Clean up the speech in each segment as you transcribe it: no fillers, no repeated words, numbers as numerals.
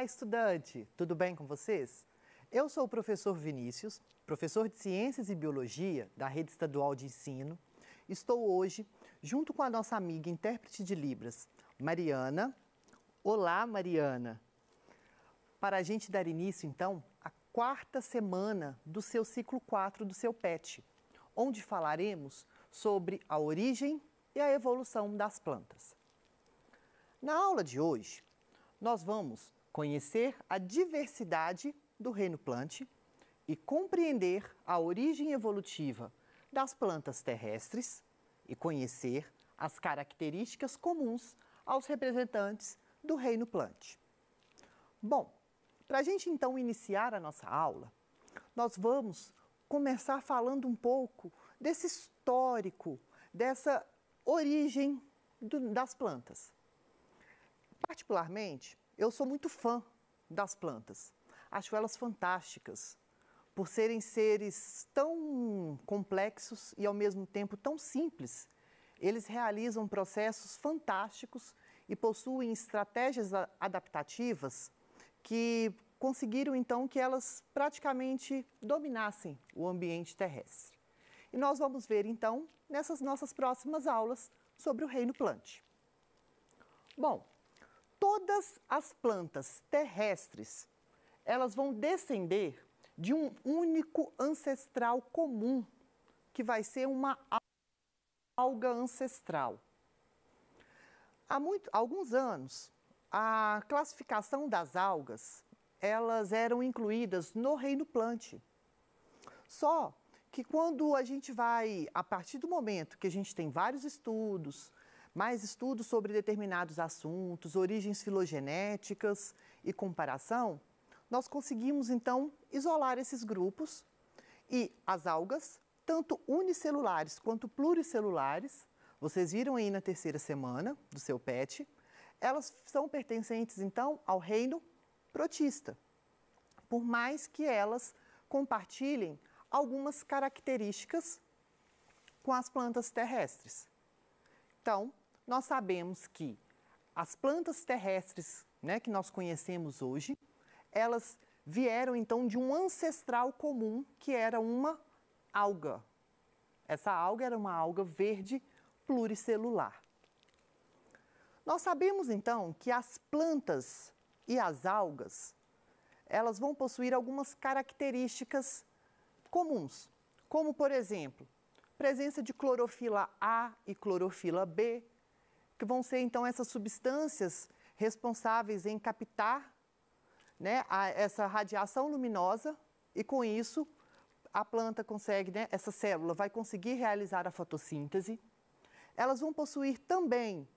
Olá, estudante! Tudo bem com vocês? Eu sou o professor Vinícius, professor de Ciências e Biologia da Rede Estadual de Ensino. Estou hoje junto com a nossa amiga intérprete de Libras, Mariana. Olá, Mariana! Para a gente dar início, então, à quarta semana do seu ciclo 4 do seu PET, onde falaremos sobre a origem e a evolução das plantas. Na aula de hoje, nós vamos conhecer a diversidade do reino plant e compreender a origem evolutiva das plantas terrestres e conhecer as características comuns aos representantes do reino plant. Bom, para a gente então iniciar a nossa aula, nós vamos começar falando um pouco desse histórico, dessa origem das plantas. Particularmente, eu sou muito fã das plantas. Acho elas fantásticas, por serem seres tão complexos e ao mesmo tempo tão simples. Eles realizam processos fantásticos e possuem estratégias adaptativas que conseguiram então que elas praticamente dominassem o ambiente terrestre. E nós vamos ver então nessas nossas próximas aulas sobre o reino plant. Bom, todas as plantas terrestres, elas vão descender de um único ancestral comum, que vai ser uma alga ancestral. Há alguns anos, a classificação das algas, elas eram incluídas no reino plant. Só que quando a gente vai, a partir do momento que a gente tem vários estudos, mais estudos sobre determinados assuntos, origens filogenéticas e comparação, nós conseguimos então isolar esses grupos e as algas, tanto unicelulares quanto pluricelulares, vocês viram aí na terceira semana do seu PET, elas são pertencentes então ao reino protista, por mais que elas compartilhem algumas características com as plantas terrestres. Então, nós sabemos que as plantas terrestres, que nós conhecemos hoje, elas vieram então de um ancestral comum que era uma alga. Essa alga era uma alga verde pluricelular. Nós sabemos então que as plantas e as algas, elas vão possuir algumas características comuns, como por exemplo, presença de clorofila A e clorofila B, que vão ser então essas substâncias responsáveis em captar essa radiação luminosa e com isso a planta consegue, essa célula vai conseguir realizar a fotossíntese. Elas vão possuir também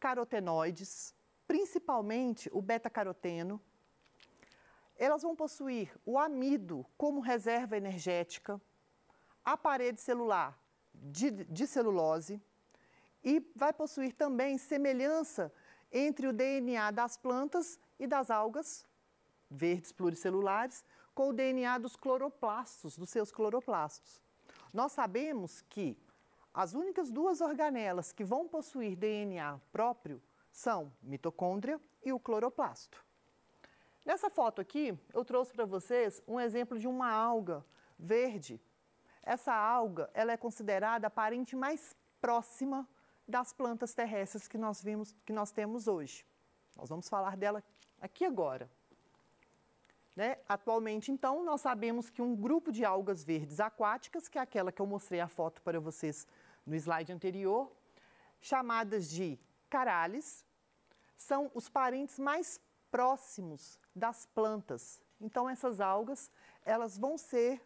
carotenoides, principalmente o beta-caroteno. Elas vão possuir o amido como reserva energética, a parede celular de celulose e vai possuir também semelhança entre o DNA das plantas e das algas verdes pluricelulares com o DNA dos cloroplastos, dos seus cloroplastos. Nós sabemos que as únicas duas organelas que vão possuir DNA próprio são mitocôndria e o cloroplasto. Nessa foto aqui, eu trouxe para vocês um exemplo de uma alga verde. Essa alga, ela é considerada a parente mais próxima das plantas terrestres que nós temos hoje. Nós vamos falar dela aqui agora. Atualmente, então, nós sabemos que um grupo de algas verdes aquáticas, que é aquela que eu mostrei a foto para vocês no slide anterior, chamadas de carales, são os parentes mais próximos das plantas. Então, essas algas, elas vão ser,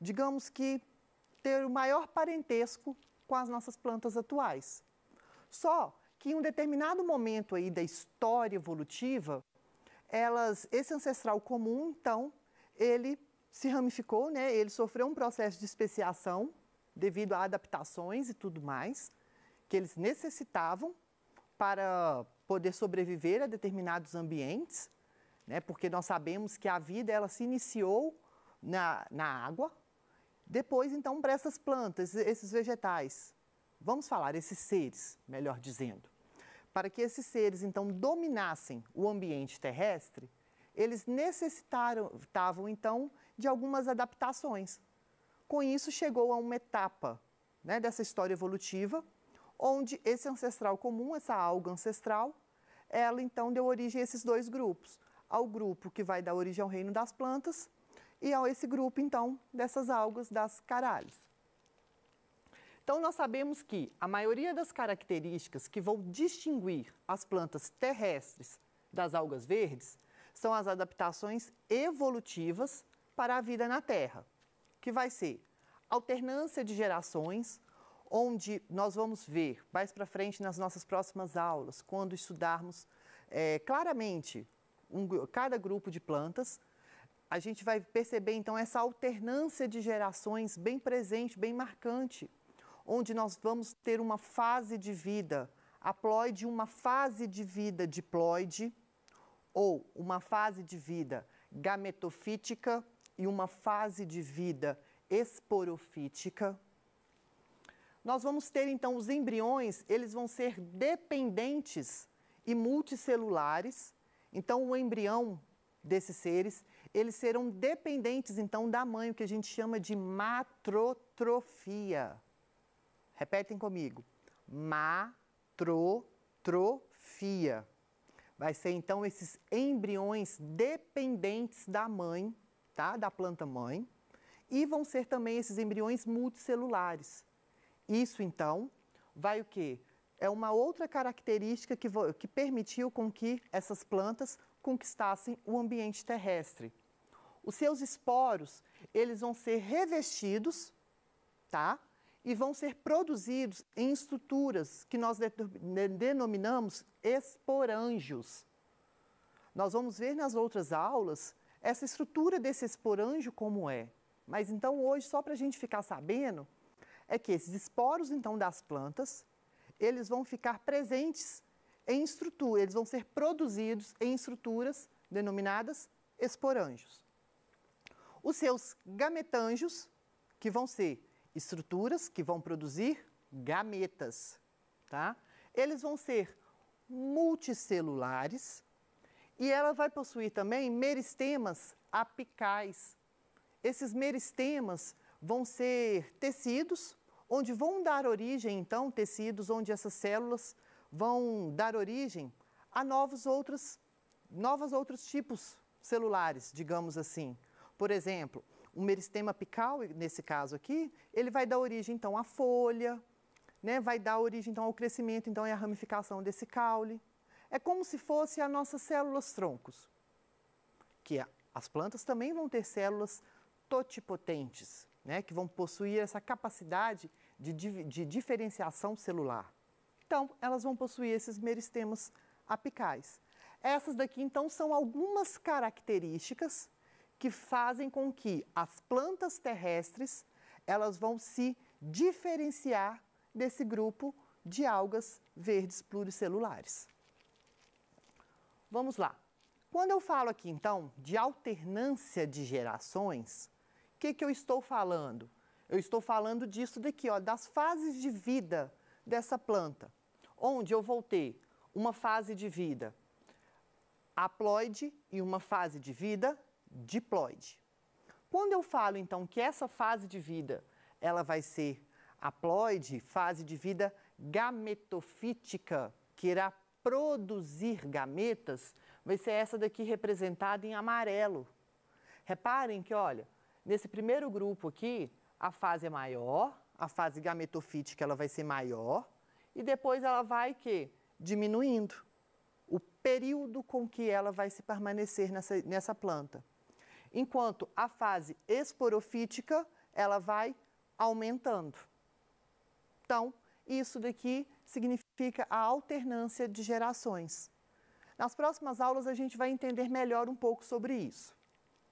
digamos que, ter o maior parentesco com as nossas plantas atuais. Só que em um determinado momento aí da história evolutiva, esse ancestral comum, então, ele se ramificou, ele sofreu um processo de especiação devido a adaptações e tudo mais, que eles necessitavam para poder sobreviver a determinados ambientes, porque nós sabemos que a vida ela se iniciou na água, depois, então, para essas plantas, esses vegetais, vamos falar, esses seres, melhor dizendo, para que esses seres, então, dominassem o ambiente terrestre, eles necessitavam, então, de algumas adaptações. Com isso, chegou a uma etapa, né, dessa história evolutiva, onde esse ancestral comum, essa alga ancestral, ela, então, deu origem a esses dois grupos. Ao grupo que vai dar origem ao reino das plantas e a esse grupo, então, dessas algas, das carales. Então, nós sabemos que a maioria das características que vão distinguir as plantas terrestres das algas verdes são as adaptações evolutivas para a vida na Terra, que vai ser alternância de gerações, onde nós vamos ver mais para frente nas nossas próximas aulas, quando estudarmos claramente cada grupo de plantas, a gente vai perceber então essa alternância de gerações bem presente, bem marcante, onde nós vamos ter uma fase de vida haploide, uma fase de vida diploide, ou uma fase de vida gametofítica e uma fase de vida esporofítica. Nós vamos ter, então, os embriões, eles vão ser dependentes e multicelulares. Então, o embrião desses seres, eles serão dependentes, então, da mãe, o que a gente chama de matrotrofia. Repetem comigo. Matrotrofia. Vai ser, então, esses embriões dependentes da mãe, tá? Da planta mãe. E vão ser também esses embriões multicelulares. Isso, então, vai o quê? É uma outra característica que permitiu com que essas plantas conquistassem o ambiente terrestre. Os seus esporos, eles vão ser revestidos, tá? E vão ser produzidos em estruturas que nós denominamos esporângios. Nós vamos ver nas outras aulas essa estrutura desse esporângio como é. Mas então hoje, só para a gente ficar sabendo, é que esses esporos então das plantas, eles vão ficar presentes em estrutura, eles vão ser produzidos em estruturas denominadas esporângios. Os seus gametângios, que vão ser estruturas que vão produzir gametas, tá? Eles vão ser multicelulares e ela vai possuir também meristemas apicais. Esses meristemas vão ser tecidos, onde vão dar origem, então, tecidos onde essas células vão dar origem a novos outros tipos celulares, digamos assim. Por exemplo, o meristema apical, nesse caso aqui, ele vai dar origem, então, à folha, né? Vai dar origem, então, ao crescimento, então, e à ramificação desse caule. É como se fosse as nossas células troncos, que as plantas também vão ter células totipotentes, né? Que vão possuir essa capacidade de diferenciação celular. Então, elas vão possuir esses meristemas apicais. Essas daqui, então, são algumas características que fazem com que as plantas terrestres, elas vão se diferenciar desse grupo de algas verdes pluricelulares. Vamos lá. Quando eu falo aqui, então, de alternância de gerações, o que eu estou falando? Eu estou falando disso daqui, ó, das fases de vida dessa planta, onde eu vou ter uma fase de vida haploide e uma fase de vida diploide. Quando eu falo, então, que essa fase de vida, ela vai ser haploide, fase de vida gametofítica, que irá produzir gametas, vai ser essa daqui representada em amarelo. Reparem que, olha, nesse primeiro grupo aqui, a fase é maior, a fase gametofítica ela vai ser maior, e depois ela vai que diminuindo o período com que ela vai se permanecer nessa planta. Enquanto a fase esporofítica, ela vai aumentando. Então, isso daqui significa a alternância de gerações. Nas próximas aulas, a gente vai entender melhor um pouco sobre isso.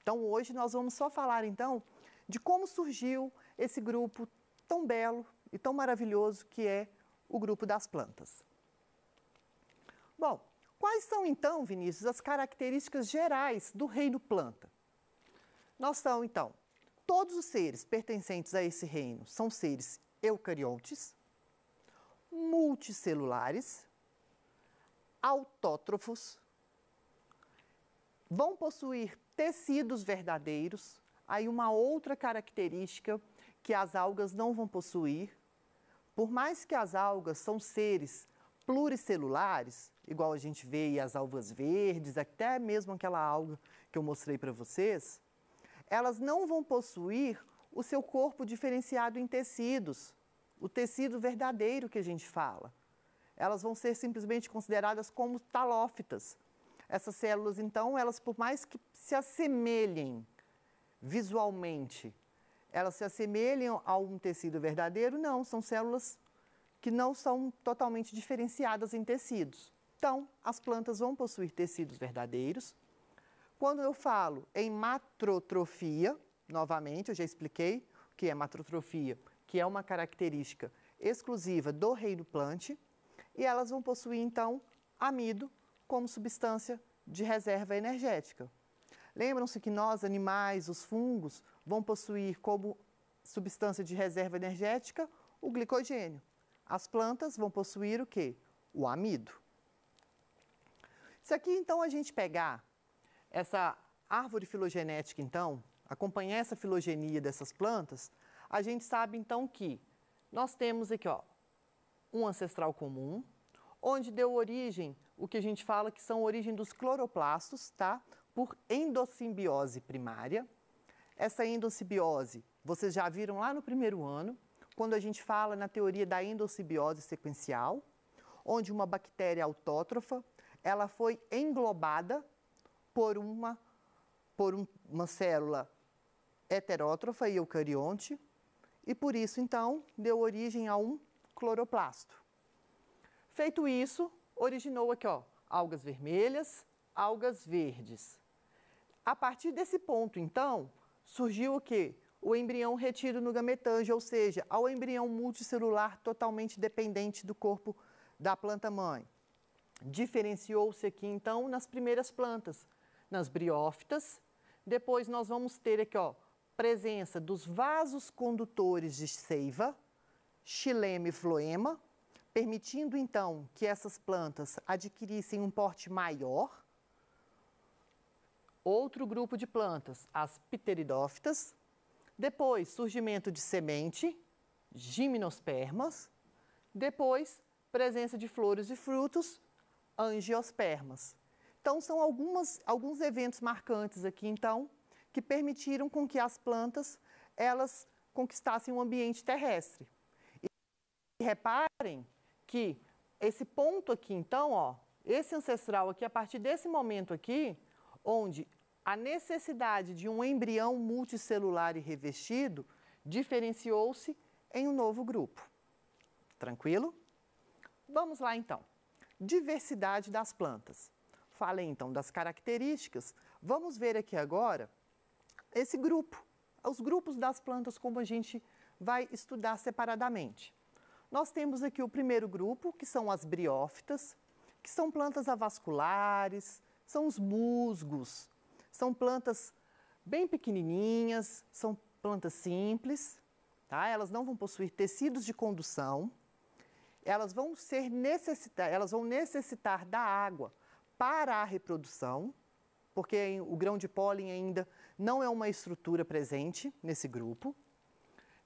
Então, hoje nós vamos só falar, então, de como surgiu esse grupo tão belo e tão maravilhoso que é o grupo das plantas. Bom, quais são, então, Vinícius, as características gerais do reino planta? Nós são, então, todos os seres pertencentes a esse reino são seres eucariontes, multicelulares, autótrofos, vão possuir tecidos verdadeiros, aí uma outra característica que as algas não vão possuir. Por mais que as algas são seres pluricelulares, igual a gente vê aí as algas verdes, até mesmo aquela alga que eu mostrei para vocês, elas não vão possuir o seu corpo diferenciado em tecidos, o tecido verdadeiro que a gente fala. Elas vão ser simplesmente consideradas como talófitas. Essas células, então, elas por mais que se assemelhem visualmente, elas se assemelham a um tecido verdadeiro? Não, são células que não são totalmente diferenciadas em tecidos. Então, as plantas vão possuir tecidos verdadeiros. Quando eu falo em matrotrofia, novamente, eu já expliquei o que é matrotrofia, que é uma característica exclusiva do reino plant, e elas vão possuir, então, amido como substância de reserva energética. Lembram-se que nós, animais, os fungos, vão possuir como substância de reserva energética o glicogênio. As plantas vão possuir o quê? O amido. Se aqui, então, a gente pegar essa árvore filogenética, então, acompanhar essa filogenia dessas plantas, a gente sabe, então, que nós temos aqui, ó, um ancestral comum, onde deu origem, o que a gente fala que são a origem dos cloroplastos, tá? Por endossimbiose primária. Essa endossimbiose, vocês já viram lá no primeiro ano, quando a gente fala na teoria da endossimbiose sequencial, onde uma bactéria autótrofa, ela foi englobada por uma célula heterótrofa e eucarionte, e por isso, então, deu origem a um cloroplasto. Feito isso, originou aqui, ó, algas vermelhas, algas verdes. A partir desse ponto, então, surgiu o quê? O embrião retido no gametângio, ou seja, ao embrião multicelular totalmente dependente do corpo da planta-mãe. Diferenciou-se aqui, então, nas primeiras plantas, nas briófitas. Depois nós vamos ter aqui, ó, presença dos vasos condutores de seiva, xilema e floema, permitindo, então, que essas plantas adquirissem um porte maior. Outro grupo de plantas, as pteridófitas. Depois, surgimento de semente, gimnospermas. Depois, presença de flores e frutos, angiospermas. Então, são alguns eventos marcantes aqui, então, que permitiram com que as plantas, elas conquistassem o ambiente terrestre. E reparem que esse ponto aqui, então, ó, esse ancestral aqui, a partir desse momento aqui, onde a necessidade de um embrião multicelular e revestido diferenciou-se em um novo grupo. Tranquilo? Vamos lá, então. Diversidade das plantas. Falei, então, das características. Vamos ver aqui agora esse grupo, os grupos das plantas, como a gente vai estudar separadamente. Nós temos aqui o primeiro grupo, que são as briófitas, que são plantas avasculares, são os musgos, são plantas bem pequenininhas, são plantas simples, tá? Elas não vão possuir tecidos de condução, elas vão necessitar da água para a reprodução, porque o grão de pólen ainda não é uma estrutura presente nesse grupo.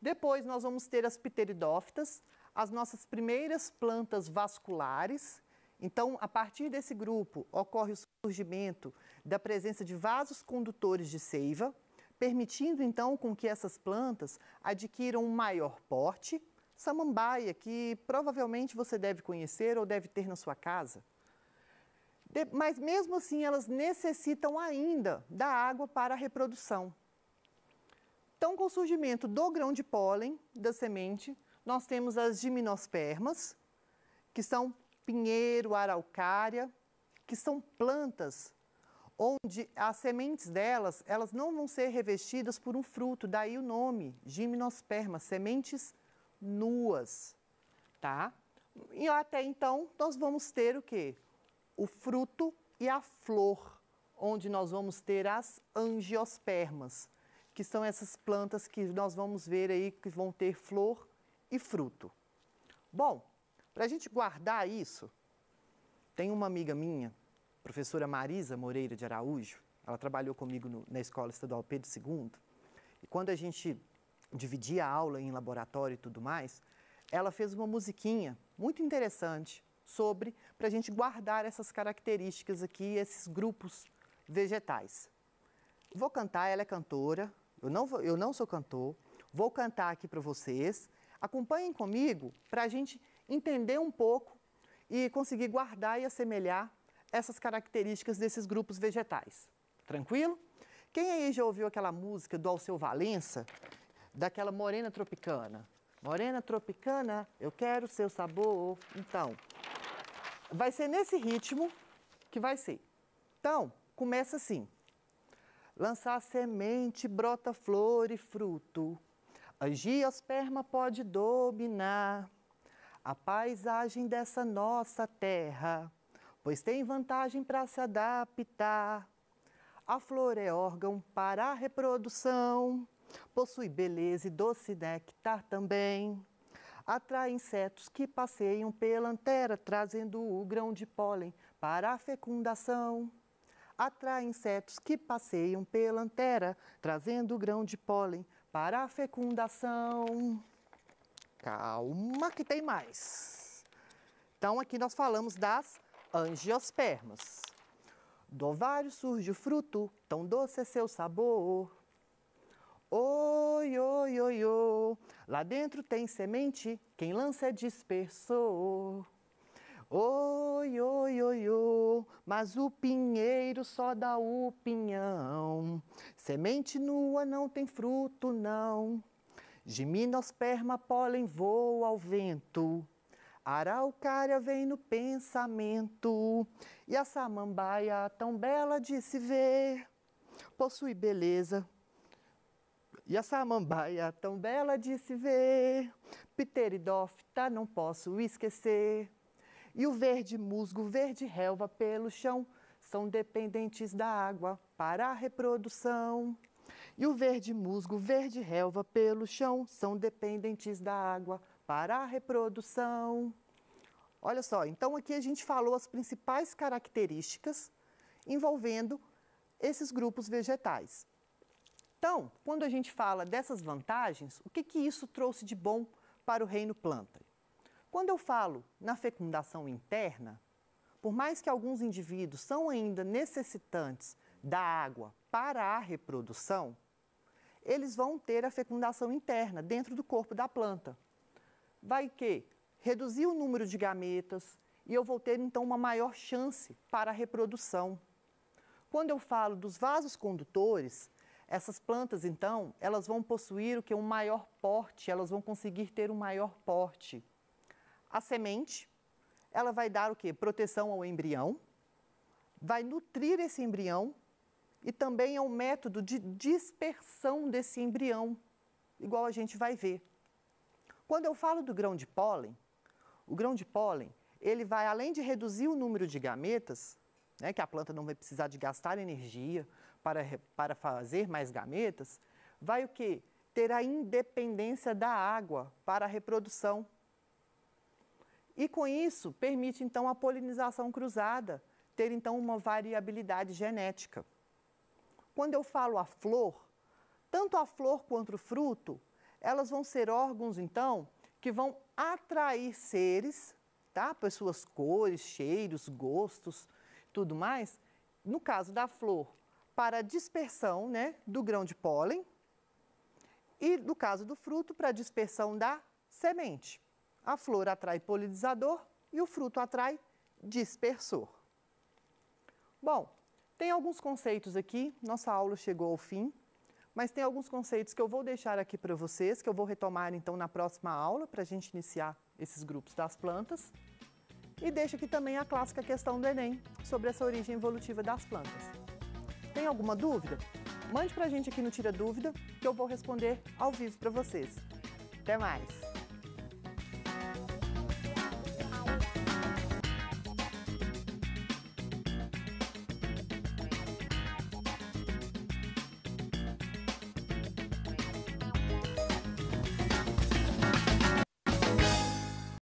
Depois nós vamos ter as pteridófitas, as nossas primeiras plantas vasculares. Então, a partir desse grupo, ocorre o surgimento da presença de vasos condutores de seiva, permitindo, então, com que essas plantas adquiram um maior porte. Samambaia, que provavelmente você deve conhecer ou deve ter na sua casa. Mas, mesmo assim, elas necessitam ainda da água para a reprodução. Então, com o surgimento do grão de pólen, da semente, nós temos as gimnospermas, que são pinheiro, araucária, que são plantas onde as sementes delas, elas não vão ser revestidas por um fruto, daí o nome, gimnosperma, sementes nuas, tá? E até então, nós vamos ter o quê? O fruto e a flor, onde nós vamos ter as angiospermas, que são essas plantas que nós vamos ver aí que vão ter flor e fruto. Bom, para a gente guardar isso, tem uma amiga minha, professora Marisa Moreira de Araújo, ela trabalhou comigo na Escola Estadual Pedro II, e quando a gente dividia a aula em laboratório e tudo mais, ela fez uma musiquinha muito interessante para a gente guardar essas características aqui, esses grupos vegetais. Vou cantar, ela é cantora, eu não sou cantor, vou cantar aqui para vocês, acompanhem comigo para a gente entender um pouco e conseguir guardar e assemelhar essas características desses grupos vegetais. Tranquilo? Quem aí já ouviu aquela música do Alceu Valença, daquela Morena Tropicana? Morena Tropicana, eu quero seu sabor. Então, vai ser nesse ritmo que vai ser. Então, começa assim. Lançar semente, brota flor e fruto. Angiosperma pode dominar a paisagem dessa nossa terra, pois tem vantagem para se adaptar. A flor é órgão para a reprodução, possui beleza e doce néctar também. Atrai insetos que passeiam pela antera, trazendo o grão de pólen para a fecundação. Atrai insetos que passeiam pela antera, trazendo o grão de pólen para a fecundação. Calma que tem mais. Então, aqui nós falamos das angiospermas. Do ovário surge o fruto, tão doce é seu sabor. Oi, oi, oi, oi, lá dentro tem semente, quem lança é dispersor. Oi, oi, oi, oi, mas o pinheiro só dá o pinhão. Semente nua não tem fruto, não. Gimnosperma, pólen voa ao vento. Araucária vem no pensamento. E a samambaia, tão bela de se ver, possui beleza. E a samambaia, tão bela de se ver, pteridófita, não posso esquecer. E o verde musgo, verde relva pelo chão, são dependentes da água para a reprodução. E o verde musgo, verde relva pelo chão, são dependentes da água para a reprodução. Olha só, então aqui a gente falou as principais características envolvendo esses grupos vegetais. Então, quando a gente fala dessas vantagens, o que isso trouxe de bom para o reino planta? Quando eu falo na fecundação interna, por mais que alguns indivíduos são ainda necessitantes da água para a reprodução, eles vão ter a fecundação interna dentro do corpo da planta. Vai reduzir o número de gametas e eu vou ter então uma maior chance para a reprodução. Quando eu falo dos vasos condutores, essas plantas, então, elas vão possuir um maior porte, elas vão conseguir ter um maior porte. A semente, ela vai dar o quê? Proteção ao embrião, vai nutrir esse embrião e também é um método de dispersão desse embrião, igual a gente vai ver. Quando eu falo do grão de pólen, o grão de pólen, ele vai, além de reduzir o número de gametas, né, que a planta não vai precisar de gastar energia para fazer mais gametas, vai o quê? Ter a independência da água para a reprodução. E com isso, permite então a polinização cruzada, ter então uma variabilidade genética. Quando eu falo a flor, tanto a flor quanto o fruto, elas vão ser órgãos então que vão atrair seres, tá? Por suas cores, cheiros, gostos, tudo mais. No caso da flor, para a dispersão, né, do grão de pólen, e no caso do fruto, para a dispersão da semente. A flor atrai polinizador e o fruto atrai dispersor. Bom, tem alguns conceitos aqui, nossa aula chegou ao fim, mas tem alguns conceitos que eu vou deixar aqui para vocês, que eu vou retomar então na próxima aula, para a gente iniciar esses grupos das plantas. E deixo aqui também a clássica questão do Enem, sobre essa origem evolutiva das plantas. Tem alguma dúvida? Mande para a gente aqui no Tira Dúvida, que eu vou responder ao vivo para vocês. Até mais!